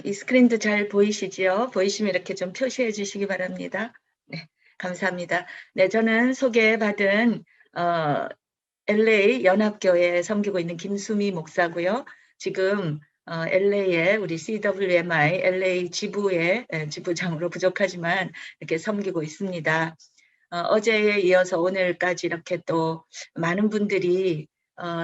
이 스크린도 잘 보이시지요? 보이시면 이렇게 좀 표시해 주시기 바랍니다. 네, 감사합니다. 네, 저는 소개받은 LA 연합교회에 섬기고 있는 김수미 목사고요. 지금 LA에 우리 CWMI LA 지부의 지부장으로 부족하지만 이렇게 섬기고 있습니다. 어제에 이어서 오늘까지 이렇게 또 많은 분들이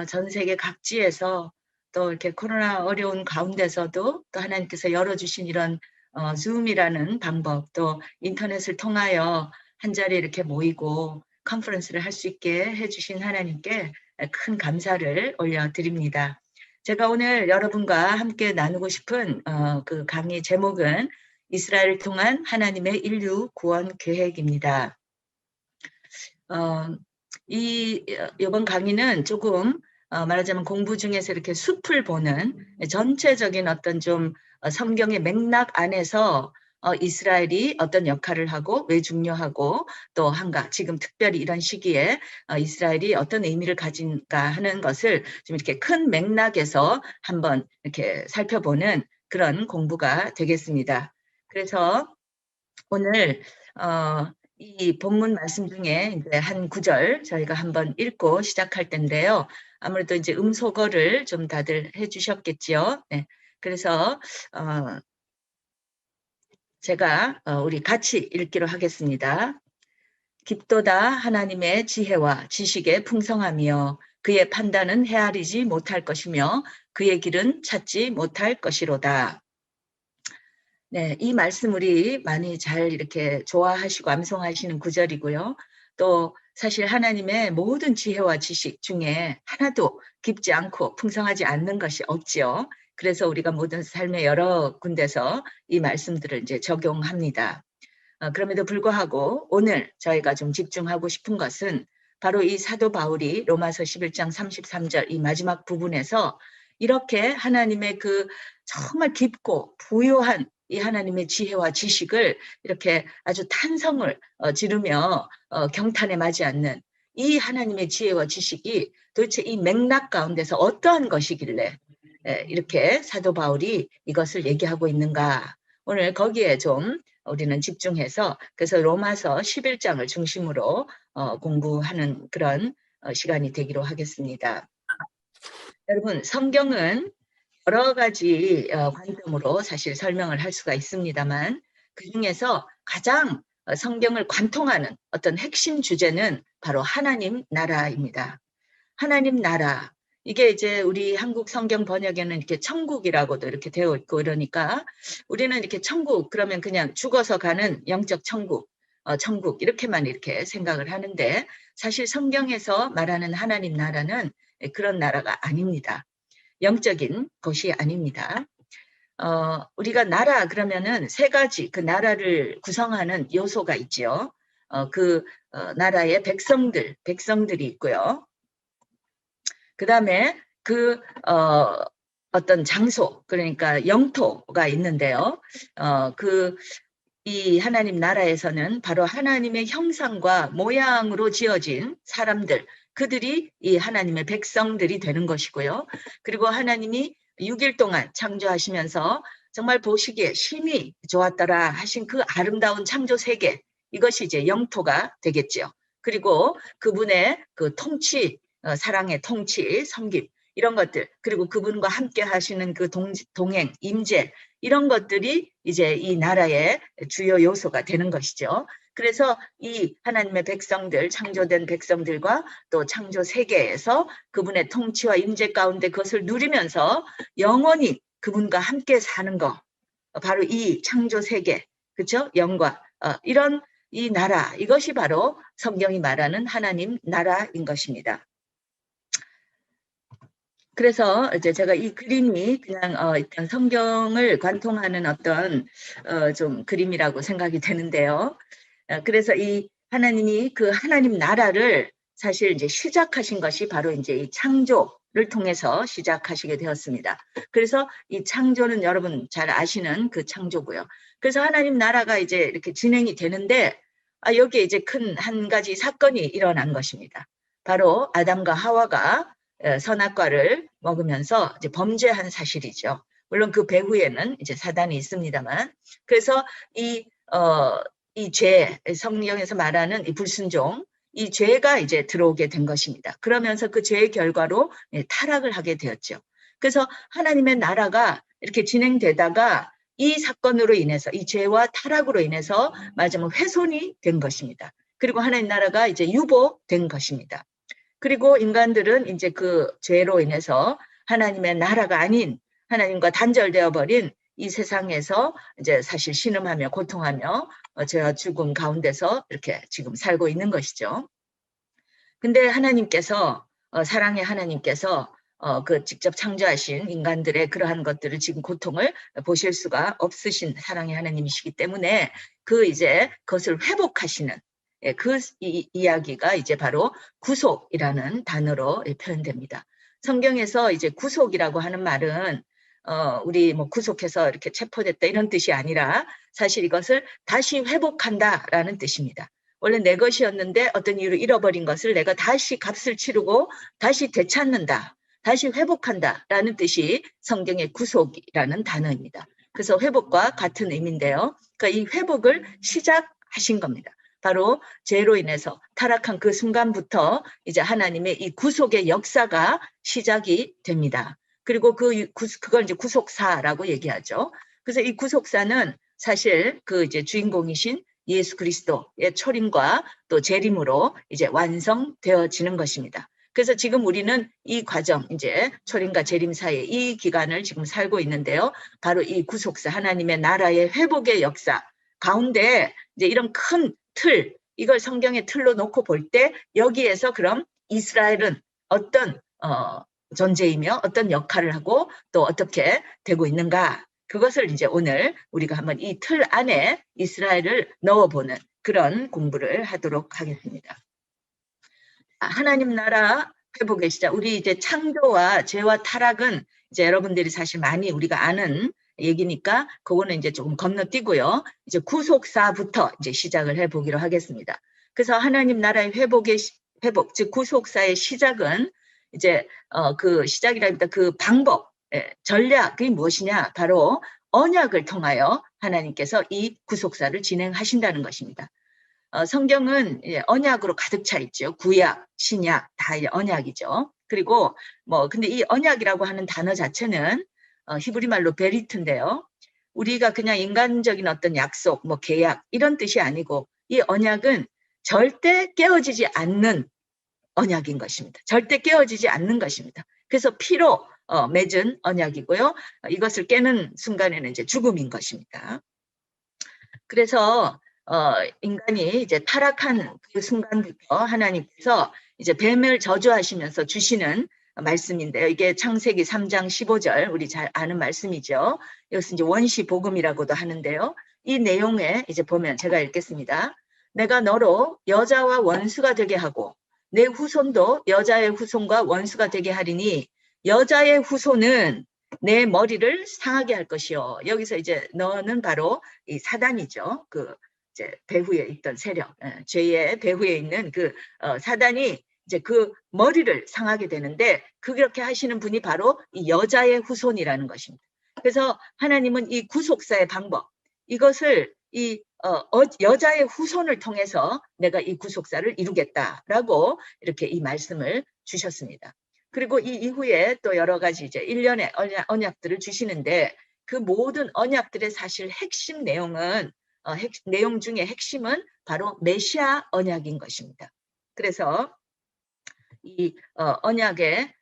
전 세계 각지에서 또 이렇게 코로나 어려운 가운데서도 또 하나님께서 열어주신 이런 줌이라는 방법, 또 인터넷을 통하여 한 자리에 이렇게 모이고 컨퍼런스를 할 수 있게 해주신 하나님께 큰 감사를 올려드립니다. 제가 오늘 여러분과 함께 나누고 싶은 그 강의 제목은 이스라엘을 통한 하나님의 인류 구원 계획입니다. 이번 강의는 조금 말하자면 공부 중에서 이렇게 숲을 보는 전체적인 어떤 좀 성경의 맥락 안에서 이스라엘이 어떤 역할을 하고 왜 중요하고 또 한가 지금 특별히 이런 시기에 이스라엘이 어떤 의미를 가진가 하는 것을 좀 이렇게 큰 맥락에서 한번 이렇게 살펴보는 그런 공부가 되겠습니다. 그래서 오늘 이 본문 말씀 중에 이제 한 구절 저희가 한번 읽고 시작할 텐데요. 아무래도 이제 음소거를 좀 다들 해주셨겠지요. 네. 그래서 제가 우리 같이 읽기로 하겠습니다. 깊도다 하나님의 지혜와 지식의 풍성하며 그의 판단은 헤아리지 못할 것이며 그의 길은 찾지 못할 것이로다. 네, 이 말씀 우리 많이 잘 이렇게 좋아하시고 암송하시는 구절이고요. 또 사실 하나님의 모든 지혜와 지식 중에 하나도 깊지 않고 풍성하지 않는 것이 없지요. 그래서 우리가 모든 삶의 여러 군데서 이 말씀들을 이제 적용합니다. 그럼에도 불구하고 오늘 저희가 좀 집중하고 싶은 것은 바로 이 사도 바울이 로마서 11장 33절 이 마지막 부분에서 이렇게 하나님의 그 정말 깊고 부유한 이 하나님의 지혜와 지식을 이렇게 아주 탄성을 지르며 경탄에 맞지 않는 이 하나님의 지혜와 지식이 도대체 이 맥락 가운데서 어떠한 것이길래 이렇게 사도 바울이 이것을 얘기하고 있는가. 오늘 거기에 좀 우리는 집중해서 그래서 로마서 11장을 중심으로 공부하는 그런 시간이 되기로 하겠습니다. 여러분, 성경은 여러 가지 관점으로 사실 설명을 할 수가 있습니다만 그중에서 가장 성경을 관통하는 어떤 핵심 주제는 바로 하나님 나라입니다. 하나님 나라. 이게 이제 우리 한국 성경 번역에는 이렇게 천국이라고도 이렇게 되어 있고 이러니까 우리는 이렇게 천국 그러면 그냥 죽어서 가는 영적 천국, 천국 이렇게만 이렇게 생각을 하는데 사실 성경에서 말하는 하나님 나라는 그런 나라가 아닙니다. 영적인 것이 아닙니다. 우리가 나라 그러면은 세 가지 그 나라를 구성하는 요소가 있죠. 나라의 백성들이 있고요. 그 다음에 어떤 장소, 그러니까 영토가 있는데요. 이 하나님 나라에서는 바로 하나님의 형상과 모양으로 지어진 사람들, 그들이 이 하나님의 백성들이 되는 것이고요. 그리고 하나님이 6일 동안 창조하시면서 정말 보시기에 심히 좋았더라 하신 그 아름다운 창조 세계, 이것이 이제 영토가 되겠죠. 그리고 그분의 그 통치, 사랑의 통치, 섬김, 이런 것들, 그리고 그분과 함께 하시는 그 동행, 임재, 이런 것들이 이제 이 나라의 주요 요소가 되는 것이죠. 그래서 이 하나님의 백성들, 창조된 백성들과 또 창조 세계에서 그분의 통치와 임재 가운데 그것을 누리면서 영원히 그분과 함께 사는 것, 바로 이 창조 세계, 그렇죠? 영과 이런 이 나라, 이것이 바로 성경이 말하는 하나님 나라인 것입니다. 그래서 이제 제가 이 그림이 그냥 일단 성경을 관통하는 어떤 좀 그림이라고 생각이 되는데요. 그래서 이 하나님이 그 하나님 나라를 사실 이제 시작하신 것이 바로 이제 이 창조를 통해서 시작하시게 되었습니다. 그래서 이 창조는 여러분 잘 아시는 그 창조고요. 그래서 하나님 나라가 이제 이렇게 진행이 되는데 여기에 이제 큰 한 가지 사건이 일어난 것입니다. 바로 아담과 하와가 선악과를 먹으면서 이제 범죄한 사실이죠. 물론 그 배후에는 이제 사단이 있습니다만. 그래서 이 죄, 성경에서 말하는 이 불순종, 이 죄가 이제 들어오게 된 것입니다. 그러면서 그 죄의 결과로 타락을 하게 되었죠. 그래서 하나님의 나라가 이렇게 진행되다가 이 사건으로 인해서, 이 죄와 타락으로 인해서 마지막 훼손이 된 것입니다. 그리고 하나님 나라가 이제 유보된 것입니다. 그리고 인간들은 이제 그 죄로 인해서 하나님의 나라가 아닌, 하나님과 단절되어 버린 이 세상에서 이제 사실 신음하며 고통하며 죄와 죽음 가운데서 이렇게 지금 살고 있는 것이죠. 근데 하나님께서, 사랑의 하나님께서 그 직접 창조하신 인간들의 그러한 것들을 지금 고통을 보실 수가 없으신 사랑의 하나님이시기 때문에 그 이제 그것을 회복하시는, 그 이야기가 이제 바로 구속이라는 단어로 표현됩니다. 성경에서 이제 구속이라고 하는 말은 우리 뭐 구속해서 이렇게 체포됐다 이런 뜻이 아니라 사실 이것을 다시 회복한다라는 뜻입니다. 원래 내 것이었는데 어떤 이유로 잃어버린 것을 내가 다시 값을 치르고 다시 되찾는다, 다시 회복한다라는 뜻이 성경의 구속이라는 단어입니다. 그래서 회복과 같은 의미인데요. 그러니까 이 회복을 시작하신 겁니다. 바로 죄로 인해서 타락한 그 순간부터 이제 하나님의 이 구속의 역사가 시작이 됩니다. 그리고 그걸 이제 구속사라고 얘기하죠. 그래서 이 구속사는 사실 그 이제 주인공이신 예수 그리스도의 초림과 또 재림으로 이제 완성되어지는 것입니다. 그래서 지금 우리는 이 과정, 이제 초림과 재림 사이에 이 기간을 지금 살고 있는데요. 바로 이 구속사, 하나님의 나라의 회복의 역사 가운데 이제 이런 큰 틀, 이걸 성경의 틀로 놓고 볼 때 여기에서 그럼 이스라엘은 어떤 존재이며 어떤 역할을 하고 또 어떻게 되고 있는가, 그것을 이제 오늘 우리가 한번 이 틀 안에 이스라엘을 넣어보는 그런 공부를 하도록 하겠습니다. 하나님 나라 회복의 시작. 우리 이제 창조와 죄와 타락은 이제 여러분들이 사실 많이 우리가 아는 얘기니까 그거는 이제 조금 건너뛰고요. 이제 구속사부터 이제 시작을 해보기로 하겠습니다. 그래서 하나님 나라의 회복, 즉 구속사의 시작은 이제 그 시작이랍니다. 그 방법, 전략이 무엇이냐? 바로 언약을 통하여 하나님께서 이 구속사를 진행하신다는 것입니다. 성경은 언약으로 가득 차 있죠. 구약, 신약 다 언약이죠. 그리고 근데 이 언약이라고 하는 단어 자체는 히브리 말로 베리트인데요. 우리가 그냥 인간적인 어떤 약속, 계약 이런 뜻이 아니고 이 언약은 절대 깨어지지 않는 언약인 것입니다. 절대 깨어지지 않는 것입니다. 그래서 피로 맺은 언약이고요. 이것을 깨는 순간에는 이제 죽음인 것입니다. 그래서 인간이 이제 타락한 그 순간부터 하나님께서 이제 뱀을 저주하시면서 주시는 말씀인데요. 이게 창세기 3장 15절 우리 잘 아는 말씀이죠. 이것은 이제 원시 복음이라고도 하는데요. 이 내용에 이제 보면 제가 읽겠습니다. 내가 너로 여자와 원수가 되게 하고 내 후손도 여자의 후손과 원수가 되게 하리니 여자의 후손은 내 머리를 상하게 할 것이요. 여기서 이제 너는 바로 이 사단이죠. 그 이제 배후에 있던 세력, 죄의 배후에 있는 그 사단이 이제 그 머리를 상하게 되는데 그렇게 하시는 분이 바로 이 여자의 후손이라는 것입니다. 그래서 하나님은 이 구속사의 방법, 이것을 이 여자의 후손을 통해서 내가 이 구속사를 이루겠다라고 이렇게 이 말씀을 주셨습니다. 그리고 이 이후에 또 여러 가지 이제 일련의 언약들을 주시는데 그 모든 언약들의 사실 핵심 내용은 내용 중에 핵심은 바로 메시아 언약인 것입니다. 그래서 이 언약의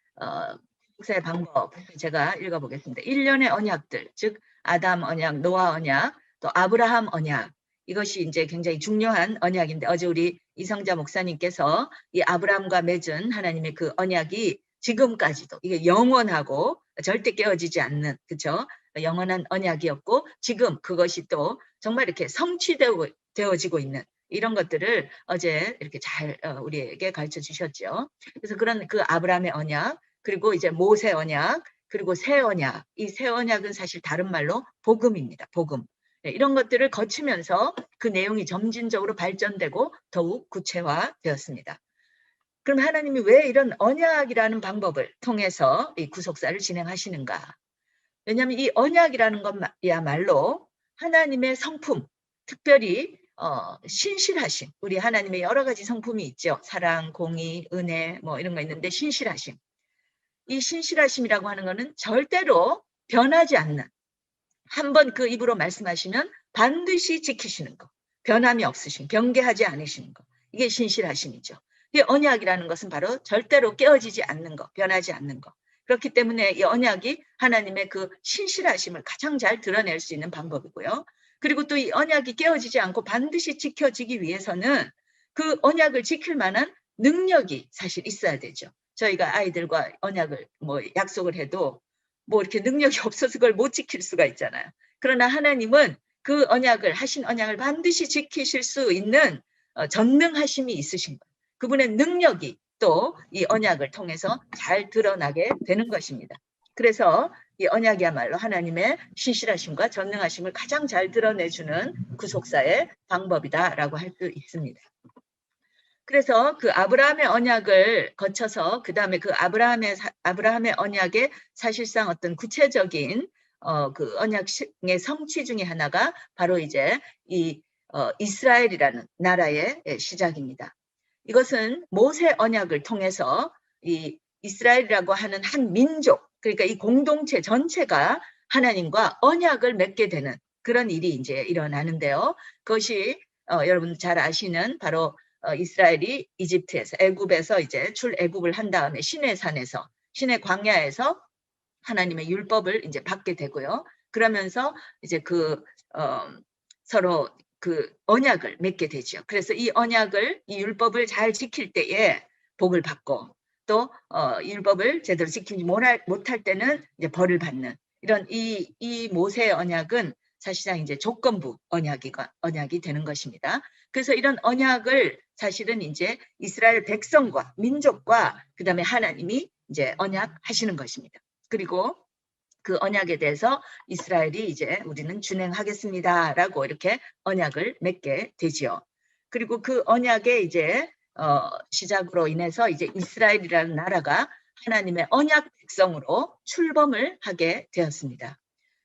구속사의 방법 제가 읽어보겠습니다. 일련의 언약들, 즉 아담 언약, 노아 언약, 또 아브라함 언약, 이것이 이제 굉장히 중요한 언약인데 어제 우리 이성자 목사님께서 이 아브라함과 맺은 하나님의 그 언약이 지금까지도 이게 영원하고 절대 깨어지지 않는, 그렇죠? 영원한 언약이었고 지금 그것이 또 정말 이렇게 성취되어지고 있는 이런 것들을 어제 이렇게 잘 우리에게 가르쳐 주셨죠. 그래서 그런 그 아브라함의 언약, 그리고 이제 모세 언약, 그리고 새 언약, 이 새 언약은 사실 다른 말로 복음입니다. 복음. 이런 것들을 거치면서 그 내용이 점진적으로 발전되고 더욱 구체화되었습니다. 그럼 하나님이 왜 이런 언약이라는 방법을 통해서 이 구속사를 진행하시는가? 왜냐하면 이 언약이라는 것야말로 하나님의 성품, 특별히 신실하심, 우리 하나님의 여러 가지 성품이 있죠. 사랑, 공의, 은혜 뭐 이런 거 있는데 신실하심. 이 신실하심이라고 하는 것은 절대로 변하지 않는, 한번 그 입으로 말씀하시면 반드시 지키시는 거, 변함이 없으신, 변개하지 않으시는 거, 이게 신실하심이죠. 이 언약이라는 것은 바로 절대로 깨어지지 않는 거, 변하지 않는 거. 그렇기 때문에 이 언약이 하나님의 그 신실하심을 가장 잘 드러낼 수 있는 방법이고요. 그리고 또 이 언약이 깨어지지 않고 반드시 지켜지기 위해서는 그 언약을 지킬 만한 능력이 사실 있어야 되죠. 저희가 아이들과 언약을 뭐 약속을 해도 뭐 이렇게 능력이 없어서 그걸 못 지킬 수가 있잖아요. 그러나 하나님은 그 언약을, 하신 언약을 반드시 지키실 수 있는 전능하심이 있으신 거예요. 그분의 능력이 또 이 언약을 통해서 잘 드러나게 되는 것입니다. 그래서 이 언약이야말로 하나님의 신실하심과 전능하심을 가장 잘 드러내주는 구속사의 방법이다라고 할 수 있습니다. 그래서 그 아브라함의 언약을 거쳐서 그 다음에 그 아브라함의 언약의 사실상 어떤 구체적인 그 언약의 성취 중에 하나가 바로 이제 이 이스라엘이라는 나라의 시작입니다. 이것은 모세 언약을 통해서 이 이스라엘이라고 하는 한 민족, 그러니까 이 공동체 전체가 하나님과 언약을 맺게 되는 그런 일이 이제 일어나는데요. 그것이 여러분 잘 아시는 바로 이스라엘이 이집트에서, 애굽에서 이제 출애굽을 한 다음에 시내산에서, 시내 광야에서 하나님의 율법을 이제 받게 되고요. 그러면서 이제 서로 그 언약을 맺게 되죠. 그래서 이 언약을, 이 율법을 잘 지킬 때에 복을 받고, 또 율법을 제대로 지키지 못할 때는 이제 벌을 받는, 이런 이 모세의 언약은 사실상 이제 조건부 언약이 되는 것입니다. 그래서 이런 언약을 사실은 이제 이스라엘 백성과 민족과 그다음에 하나님이 이제 언약하시는 것입니다. 그리고 그 언약에 대해서 이스라엘이 이제 우리는 준행하겠습니다라고 이렇게 언약을 맺게 되지요. 그리고 그 언약의 이제 시작으로 인해서 이제 이스라엘이라는 나라가 하나님의 언약 백성으로 출범을 하게 되었습니다.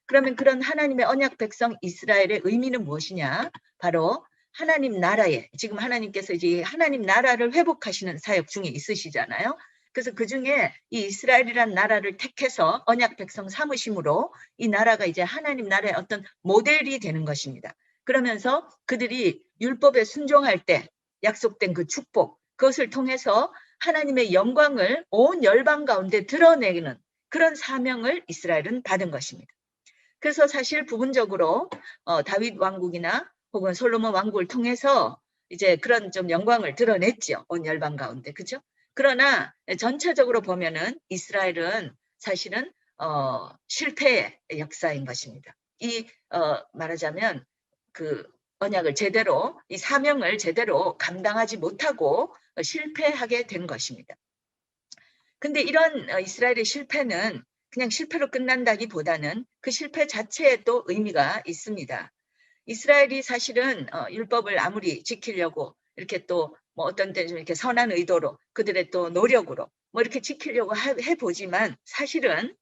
그러면 그런 하나님의 언약 백성 이스라엘의 의미는 무엇이냐? 바로 하나님 나라에, 지금 하나님께서 이제 하나님 나라를 회복하시는 사역 중에 있으시잖아요. 그래서 그 중에 이 이스라엘이라는 나라를 택해서 언약 백성 삼으심으로 이 나라가 이제 하나님 나라의 어떤 모델이 되는 것입니다. 그러면서 그들이 율법에 순종할 때 약속된 그 축복, 그것을 통해서 하나님의 영광을 온 열방 가운데 드러내는 그런 사명을 이스라엘은 받은 것입니다. 그래서 사실 부분적으로 다윗 왕국이나 혹은 솔로몬 왕국을 통해서 이제 그런 좀 영광을 드러냈죠. 온 열방 가운데. 그죠? 그러나 전체적으로 보면은 이스라엘은 사실은 실패의 역사인 것입니다. 말하자면 그 언약을 제대로, 이 사명을 제대로 감당하지 못하고 실패하게 된 것입니다. 근데 이런 이스라엘의 실패는 그냥 실패로 끝난다기보다는 그 실패 자체에 또 의미가 있습니다. 이스라엘이 사실은 율법을 아무리 지키려고 이렇게 또 뭐 어떤 때 좀 이렇게 선한 의도로 그들의 또 노력으로 뭐 이렇게 지키려고 해보지만 사실은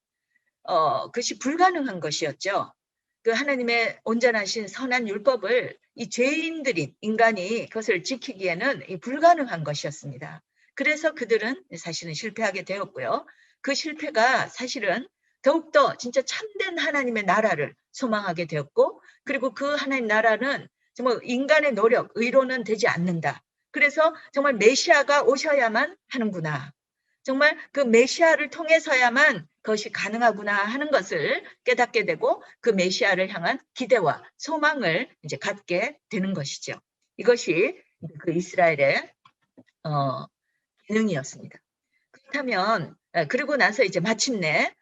그것이 불가능한 것이었죠. 그 하나님의 온전하신 선한 율법을 이 죄인들인 인간이 그것을 지키기에는 불가능한 것이었습니다. 그래서 그들은 사실은 실패하게 되었고요. 그 실패가 사실은 더욱더 진짜 참된 하나님의 나라를 소망하게 되었고, 그리고 그 하나님 나라는 정말 인간의 노력, 의로는 되지 않는다. 그래서 정말 메시아가 오셔야만 하는구나. 정말 그 메시아를 통해서야만 그것이 가능하구나 하는 것을 깨닫게 되고 그 메시아를 향한 기대와 소망을 이제 갖게 되는 것이죠. 이것이 그 이스라엘의 기능이었습니다. 그렇다면 그리고 나서 이제 마침내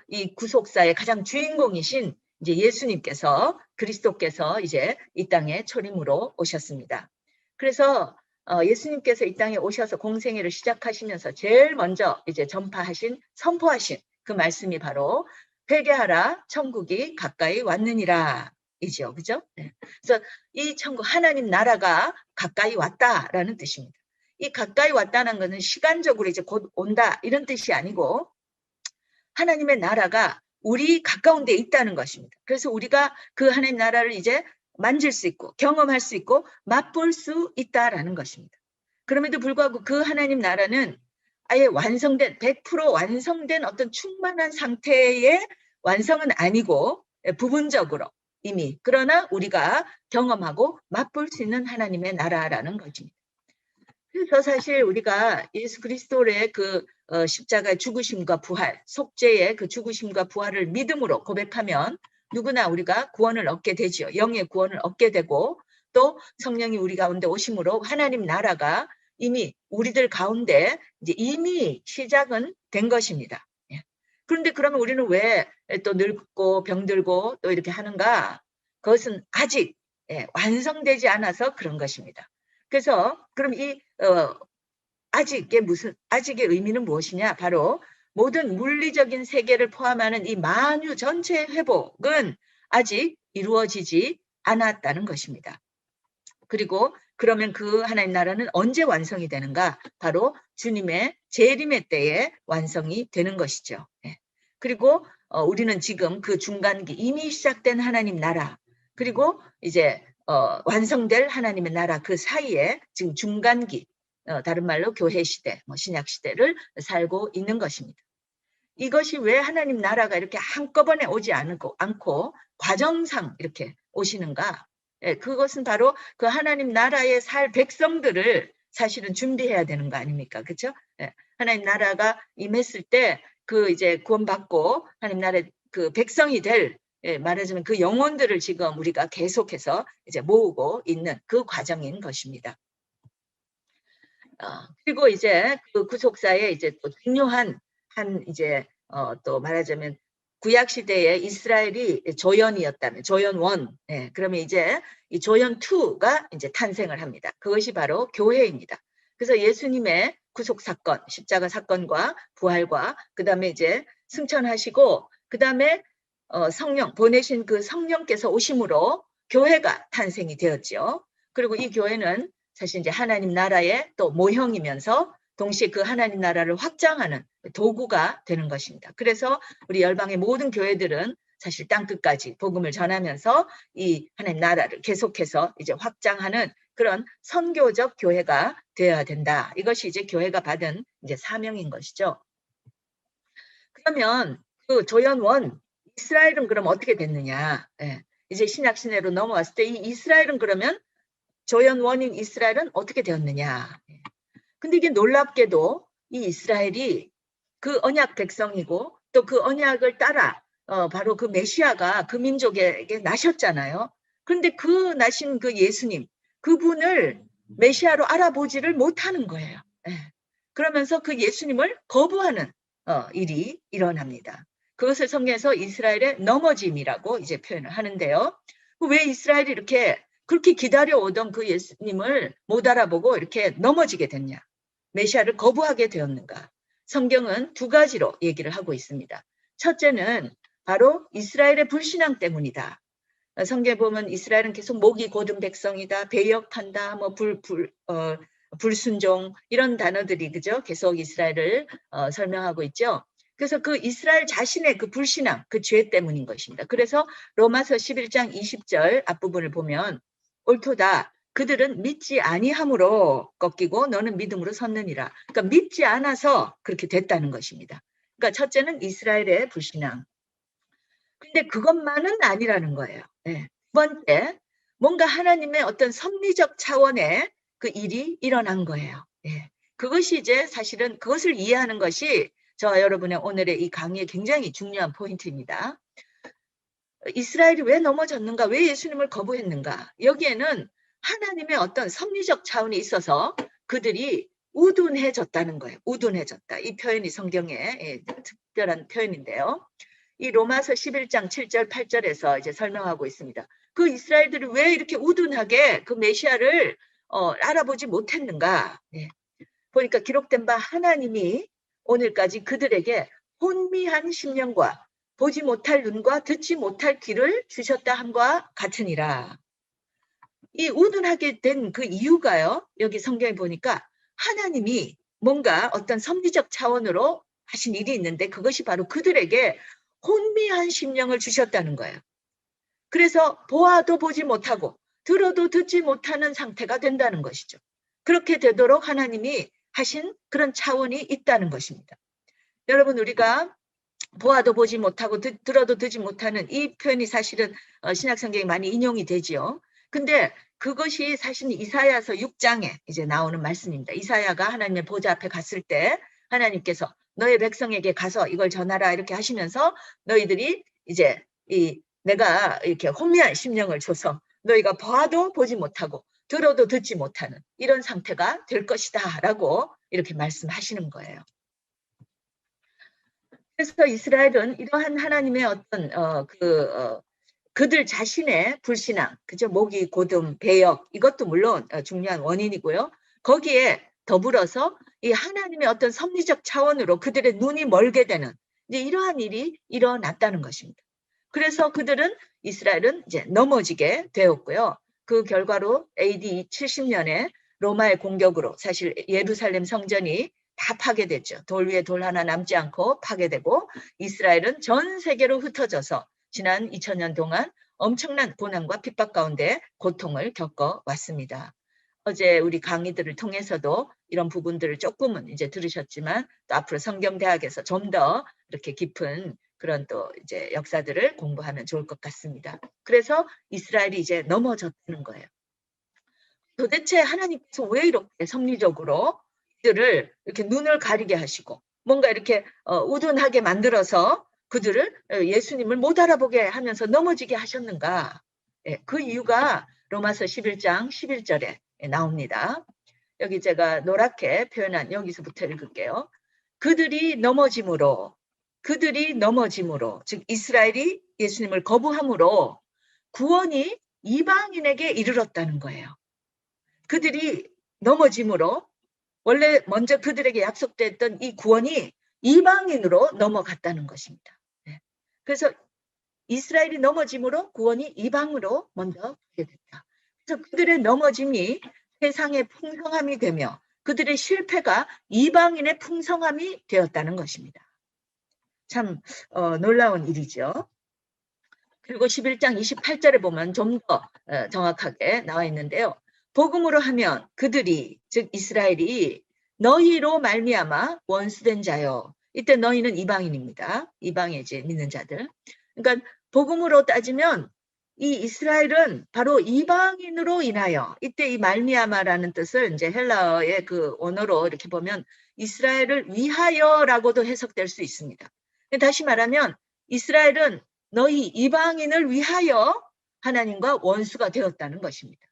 이 구속사의 가장 주인공이신 이제 예수님께서, 그리스도께서 이제 이 땅에 초림으로 오셨습니다. 그래서 예수님께서 이 땅에 오셔서 공생애를 시작하시면서 제일 먼저 이제 선포하신 그 말씀이 바로 회개하라, 천국이 가까이 왔느니라 이죠. 그죠? 네. 그래서 이 천국, 하나님 나라가 가까이 왔다라는 뜻입니다. 이 가까이 왔다는 것은 시간적으로 이제 곧 온다 이런 뜻이 아니고 하나님의 나라가 우리 가까운 데 있다는 것입니다. 그래서 우리가 그 하나님 나라를 이제 만질 수 있고 경험할 수 있고 맛볼 수 있다라는 것입니다. 그럼에도 불구하고 그 하나님 나라는 아예 완성된 100% 완성된 어떤 충만한 상태의 완성은 아니고 부분적으로 이미 그러나 우리가 경험하고 맛볼 수 있는 하나님의 나라라는 것입니다. 그래서 사실 우리가 예수 그리스도의 그 십자가의 죽으심과 부활, 속죄의 그 죽으심과 부활을 믿음으로 고백하면 누구나 우리가 구원을 얻게 되죠. 영의 구원을 얻게 되고 또 성령이 우리 가운데 오심으로 하나님 나라가 이미 우리들 가운데 이제 이미 시작은 된 것입니다. 그런데 그러면 우리는 왜 또 늙고 병들고 또 이렇게 하는가? 그것은 아직 완성되지 않아서 그런 것입니다. 그래서 그럼 이 아직의 의미는 무엇이냐? 바로 모든 물리적인 세계를 포함하는 이 만유 전체의 회복은 아직 이루어지지 않았다는 것입니다. 그리고 그러면 그 하나님 나라는 언제 완성이 되는가? 바로 주님의 재림의 때에 완성이 되는 것이죠. 그리고 우리는 지금 그 중간기 이미 시작된 하나님 나라 그리고 이제 완성될 하나님의 나라 그 사이에 지금 중간기 다른 말로 교회 시대, 신약 시대를 살고 있는 것입니다. 이것이 왜 하나님 나라가 이렇게 한꺼번에 오지 않고 과정상 이렇게 오시는가? 그것은 바로 그 하나님 나라에 살 백성들을 사실은 준비해야 되는 거 아닙니까? 그렇죠? 하나님 나라가 임했을 때 그 이제 구원받고 하나님 나라의 그 백성이 될 말하자면 그 영혼들을 지금 우리가 계속해서 이제 모으고 있는 그 과정인 것입니다. 그리고 이제 그 구속사에 이제 또 중요한 이제 또 말하자면 구약 시대에 이스라엘이 조연이었다면 조연 1, 그러면 이제 이 조연 2가 이제 탄생을 합니다. 그것이 바로 교회입니다. 그래서 예수님의 구속 사건, 십자가 사건과 부활과 그다음에 이제 승천하시고 그다음에 성령 보내신 그 성령께서 오심으로 교회가 탄생이 되었죠. 그리고 이 교회는 사실 이제 하나님 나라의 또 모형이면서 동시에 그 하나님 나라를 확장하는 도구가 되는 것입니다. 그래서 우리 열방의 모든 교회들은 사실 땅끝까지 복음을 전하면서 이 하나님 나라를 계속해서 이제 확장하는 그런 선교적 교회가 되어야 된다. 이것이 이제 교회가 받은 이제 사명인 것이죠. 그러면 그 조연원 이스라엘은 그럼 어떻게 됐느냐? 이제 신약 시대로 넘어왔을 때 이 이스라엘은 그러면 조연 원인 이스라엘은 어떻게 되었느냐? 근데 이게 놀랍게도 이 이스라엘이 그 언약 백성이고 또 그 언약을 따라 바로 그 메시아가 그 민족에게 나셨잖아요. 그런데 그 나신 그 예수님 그분을 메시아로 알아보지를 못하는 거예요. 그러면서 그 예수님을 거부하는 일이 일어납니다. 그것을 성경에서 이스라엘의 넘어짐이라고 이제 표현을 하는데요. 왜 이스라엘이 이렇게 그렇게 기다려오던 그 예수님을 못 알아보고 이렇게 넘어지게 됐냐? 메시아를 거부하게 되었는가? 성경은 두 가지로 얘기를 하고 있습니다. 첫째는 바로 이스라엘의 불신앙 때문이다. 성경에 보면 이스라엘은 계속 목이 곧은 백성이다, 배역한다, 불순종 이런 단어들이 그죠? 계속 이스라엘을 설명하고 있죠. 그래서 그 이스라엘 자신의 그 불신앙, 그 죄 때문인 것입니다. 그래서 로마서 11장 20절 앞부분을 보면 옳도다. 그들은 믿지 아니함으로 꺾이고 너는 믿음으로 섰느니라. 그러니까 믿지 않아서 그렇게 됐다는 것입니다. 그러니까 첫째는 이스라엘의 불신앙. 근데 그것만은 아니라는 거예요. 두 번째, 뭔가 하나님의 어떤 섭리적 차원의 그 일이 일어난 거예요. 그것이 이제 사실은 그것을 이해하는 것이 저와 여러분의 오늘의 이 강의의 굉장히 중요한 포인트입니다. 이스라엘이 왜 넘어졌는가? 왜 예수님을 거부했는가? 여기에는 하나님의 어떤 섭리적 차원이 있어서 그들이 우둔해졌다는 거예요. 우둔해졌다. 이 표현이 성경의 특별한 표현인데요. 이 로마서 11장 7절 8절에서 이제 설명하고 있습니다. 그 이스라엘들이 왜 이렇게 우둔하게 그 메시아를 알아보지 못했는가? 보니까 기록된 바 하나님이 오늘까지 그들에게 혼미한 심령과 보지 못할 눈과 듣지 못할 귀를 주셨다 함과 같으니라. 이 우둔하게 된 그 이유가요. 여기 성경에 보니까 하나님이 뭔가 어떤 섭리적 차원으로 하신 일이 있는데 그것이 바로 그들에게 혼미한 심령을 주셨다는 거예요. 그래서 보아도 보지 못하고 들어도 듣지 못하는 상태가 된다는 것이죠. 그렇게 되도록 하나님이 하신 그런 차원이 있다는 것입니다. 여러분, 우리가 보아도 보지 못하고 들어도 듣지 못하는 이 표현이 사실은 신약성경에 많이 인용이 되지요. 근데 그것이 사실 이사야서 6장에 이제 나오는 말씀입니다. 이사야가 하나님의 보좌 앞에 갔을 때 하나님께서 너의 백성에게 가서 이걸 전하라 이렇게 하시면서 너희들이 이제 내가 이렇게 혼미한 심령을 줘서 너희가 봐도 보지 못하고 들어도 듣지 못하는 이런 상태가 될 것이다 라고 이렇게 말씀하시는 거예요. 그래서 이스라엘은 이러한 하나님의 어떤 그들 자신의 불신앙, 그죠? 모기, 고등, 배역 이것도 물론 중요한 원인이고요. 거기에 더불어서 이 하나님의 어떤 섭리적 차원으로 그들의 눈이 멀게 되는 이제 이러한 일이 일어났다는 것입니다. 그래서 그들은 이스라엘은 이제 넘어지게 되었고요. 그 결과로 AD 70년에 로마의 공격으로 사실 예루살렘 성전이 다 파괴됐죠. 돌 위에 돌 하나 남지 않고 파괴되고 이스라엘은 전 세계로 흩어져서 지난 2000년 동안 엄청난 고난과 핍박 가운데 고통을 겪어왔습니다. 어제 우리 강의들을 통해서도 이런 부분들을 조금은 이제 들으셨지만 또 앞으로 성경대학에서 좀 더 이렇게 깊은 그런 또 이제 역사들을 공부하면 좋을 것 같습니다. 그래서 이스라엘이 이제 넘어졌다는 거예요. 도대체 하나님께서 왜 이렇게 섭리적으로 그들을 이렇게 눈을 가리게 하시고 뭔가 이렇게 우둔하게 만들어서 그들을 예수님을 못 알아보게 하면서 넘어지게 하셨는가? 예, 그 이유가 로마서 11장 11절에 나옵니다. 여기 제가 노랗게 표현한 여기서부터 읽을게요. 그들이 넘어짐으로 즉 이스라엘이 예수님을 거부함으로 구원이 이방인에게 이르렀다는 거예요. 그들이 넘어짐으로 원래 먼저 그들에게 약속됐던 이 구원이 이방인으로 넘어갔다는 것입니다. 그래서 이스라엘이 넘어짐으로 구원이 이방으로 먼저 가게 됐다. 그래서 그들의 넘어짐이 세상의 풍성함이 되며 그들의 실패가 이방인의 풍성함이 되었다는 것입니다. 참 놀라운 일이죠. 그리고 11장 28절에 보면 좀 더 정확하게 나와 있는데요. 복음으로 하면 그들이 즉 이스라엘이 너희로 말미암아 원수된 자요. 이때 너희는 이방인입니다. 이방에 이제 믿는 자들. 그러니까 복음으로 따지면 이 이스라엘은 바로 이방인으로 인하여 이때 이 말미암아라는 뜻을 이제 헬라어의 그 원어로 이렇게 보면 이스라엘을 위하여라고도 해석될 수 있습니다. 다시 말하면 이스라엘은 너희 이방인을 위하여 하나님과 원수가 되었다는 것입니다.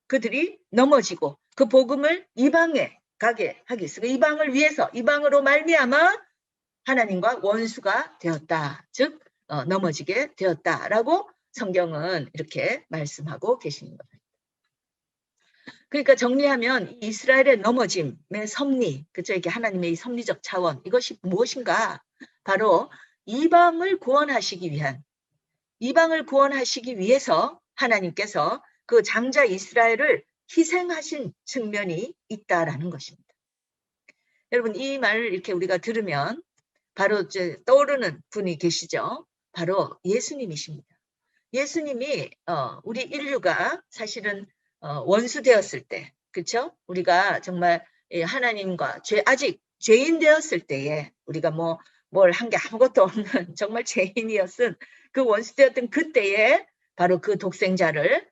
그들이 넘어지고 그 복음을 이방에 가게 하기 위해서 이방을 위해서 이방으로 말미암아 하나님과 원수가 되었다. 즉 넘어지게 되었다라고 성경은 이렇게 말씀하고 계시는 겁니다. 그러니까 정리하면 이스라엘의 넘어짐의 섭리, 그죠? 이게 하나님의 이 섭리적 차원, 이것이 무엇인가? 바로 이방을 구원하시기 위해서 하나님께서 그 장자 이스라엘을 희생하신 측면이 있다라는 것입니다. 여러분, 이 말을 이렇게 우리가 들으면 바로 이제 떠오르는 분이 계시죠. 바로 예수님이십니다. 예수님이 우리 인류가 사실은 원수되었을 때, 그렇죠? 우리가 정말 하나님과 아직 죄인 되었을 때에 우리가 뭘 한 게 아무것도 없는 정말 죄인이었은 그 원수되었던 그때에 바로 그 독생자를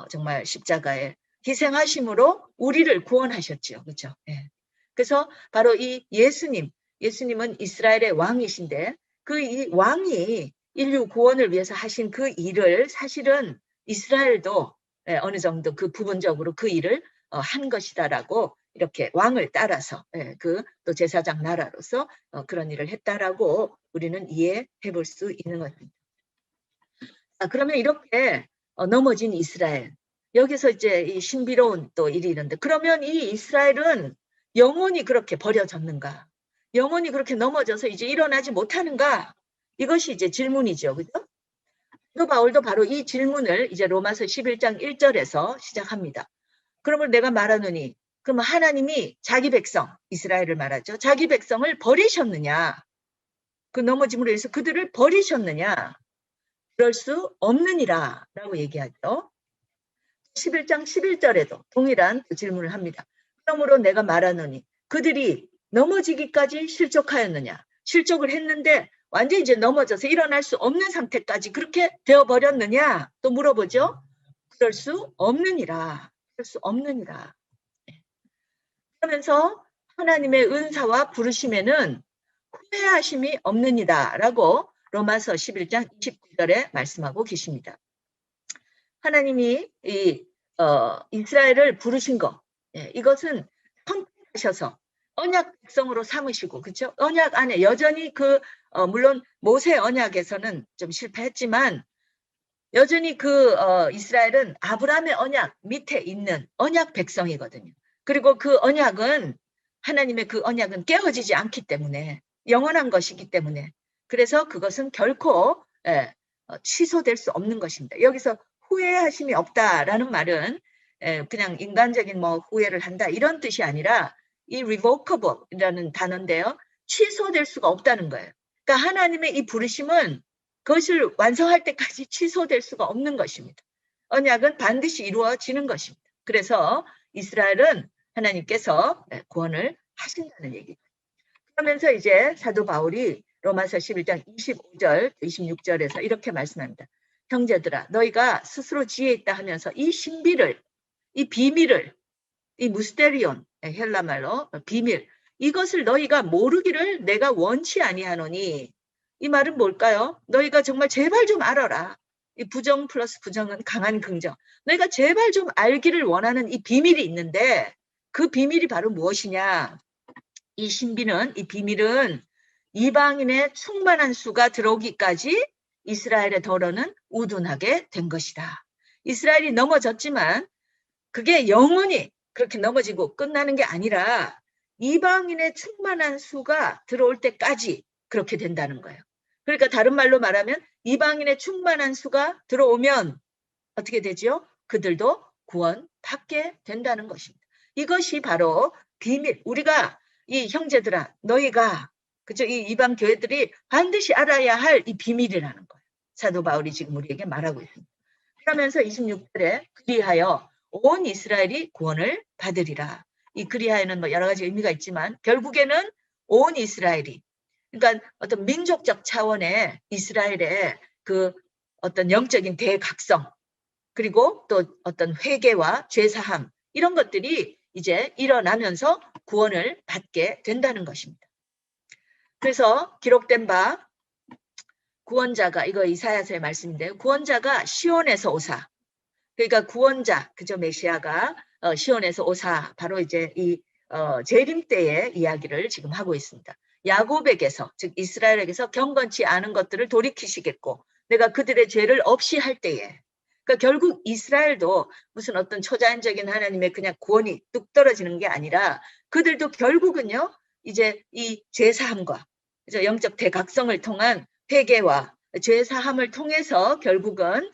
정말 십자가에 희생하심으로 우리를 구원하셨죠. 그렇죠? 예. 그래서 바로 이 예수님은 이스라엘의 왕이신데 그 이 왕이 인류 구원을 위해서 하신 그 일을 사실은 이스라엘도 어느 정도 그 부분적으로 그 일을 한 것이다라고 이렇게 왕을 따라서 그 또 제사장 나라로서 그런 일을 했다라고 우리는 이해해 볼 수 있는 것입니다. 그러면 이렇게 넘어진 이스라엘 여기서 이제 이 신비로운 또 일이 있는데 그러면 이 이스라엘은 영원히 그렇게 버려졌는가? 영원히 그렇게 넘어져서 이제 일어나지 못하는가? 이것이 이제 질문이죠. 그죠? 사도 바울도 바로 이 질문을 이제 로마서 11장 1절에서 시작합니다. 그러면 내가 말하노니 그러면 하나님이 자기 백성 이스라엘을 말하죠. 자기 백성을 버리셨느냐? 그 넘어짐으로 해서 그들을 버리셨느냐? 그럴 수 없느니라 라고 얘기하죠. 11장 11절에도 동일한 질문을 합니다. 그러므로 내가 말하노니 그들이 넘어지기까지 실족하였느냐? 실족을 했는데 완전히 이제 넘어져서 일어날 수 없는 상태까지 그렇게 되어버렸느냐? 또 물어보죠. 그럴 수 없느니라. 그럴 수 없느니라. 그러면서 하나님의 은사와 부르심에는 후회하심이 없느니라 라고 로마서 11장 29절에 말씀하고 계십니다. 하나님이 이스라엘을 부르신 거, 이것은 선택하셔서 언약 백성으로 삼으시고, 그렇죠? 언약 안에 여전히 물론 모세 언약에서는 좀 실패했지만 여전히 이스라엘은 아브라함의 언약 밑에 있는 언약 백성이거든요. 그리고 그 언약은 하나님의 그 언약은 깨어지지 않기 때문에 영원한 것이기 때문에 그래서 그것은 결코 취소될 수 없는 것입니다. 여기서 후회하심이 없다라는 말은 그냥 인간적인 뭐 후회를 한다 이런 뜻이 아니라 이 revocable이라는 단어인데요. 취소될 수가 없다는 거예요. 그러니까 하나님의 이 부르심은 그것을 완성할 때까지 취소될 수가 없는 것입니다. 언약은 반드시 이루어지는 것입니다. 그래서 이스라엘은 하나님께서 구원을 하신다는 얘기죠. 그러면서 이제 사도 바울이 로마서 11장 25절, 26절에서 이렇게 말씀합니다. 형제들아, 너희가 스스로 지혜 있다 하면서 이 신비를, 이 비밀을, 이 무스테리온, 헬라말로 비밀, 이것을 너희가 모르기를 내가 원치 아니하노니 이 말은 뭘까요? 너희가 정말 제발 좀 알아라. 이 부정 플러스 부정은 강한 긍정. 너희가 제발 좀 알기를 원하는 이 비밀이 있는데 그 비밀이 바로 무엇이냐? 이 신비는, 이 비밀은 이방인의 충만한 수가 들어오기까지 이스라엘의 더러는 우둔하게 된 것이다. 이스라엘이 넘어졌지만 그게 영원히 그렇게 넘어지고 끝나는 게 아니라 이방인의 충만한 수가 들어올 때까지 그렇게 된다는 거예요. 그러니까 다른 말로 말하면 이방인의 충만한 수가 들어오면 어떻게 되죠? 그들도 구원받게 된다는 것입니다. 이것이 바로 비밀. 우리가 이 형제들아, 너희가 그죠? 이 이방 교회들이 반드시 알아야 할 이 비밀이라는 거예요. 사도 바울이 지금 우리에게 말하고 있습니다. 그러면서 26절에 그리하여 온 이스라엘이 구원을 받으리라. 이 그리하여는 뭐 여러 가지 의미가 있지만 결국에는 온 이스라엘이, 그러니까 어떤 민족적 차원의 이스라엘의 그 어떤 영적인 대각성, 그리고 또 어떤 회개와 죄사함 이런 것들이 이제 일어나면서 구원을 받게 된다는 것입니다. 그래서 기록된 바 구원자가, 이거 이사야서의 말씀인데요. 구원자가 시온에서 오사. 그러니까 구원자, 그저 메시아가 시온에서 오사, 바로 이제 이 재림 때의 이야기를 지금 하고 있습니다. 야곱에게서, 즉 이스라엘에게서 경건치 않은 것들을 돌이키시겠고 내가 그들의 죄를 없이 할 때에, 그러니까 결국 이스라엘도 무슨 어떤 초자연적인 하나님의 그냥 구원이 뚝 떨어지는 게 아니라 그들도 결국은요 이제 이 죄사함과 영적 대각성을 통한 회개와 죄사함을 통해서 결국은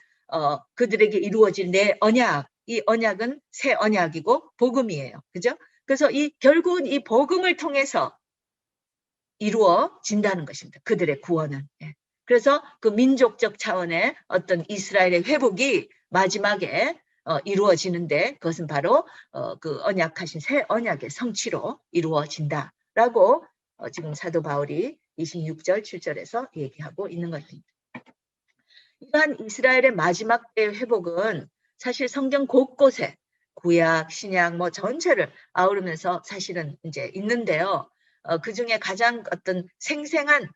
그들에게 이루어질 내 언약, 이 언약은 새 언약이고 복음이에요. 그죠? 그래서 결국은 이 복음을 통해서 이루어진다는 것입니다. 그들의 구원은. 그래서 그 민족적 차원의 어떤 이스라엘의 회복이 마지막에 이루어지는데 그것은 바로 그 언약하신 새 언약의 성취로 이루어진다라고 지금 사도 바울이 26절, 7절에서 얘기하고 있는 것입니다. 이러한 이스라엘의 마지막 때의 회복은 사실 성경 곳곳에 구약, 신약 뭐 전체를 아우르면서 사실은 이제 있는데요. 그 중에 가장 어떤 생생한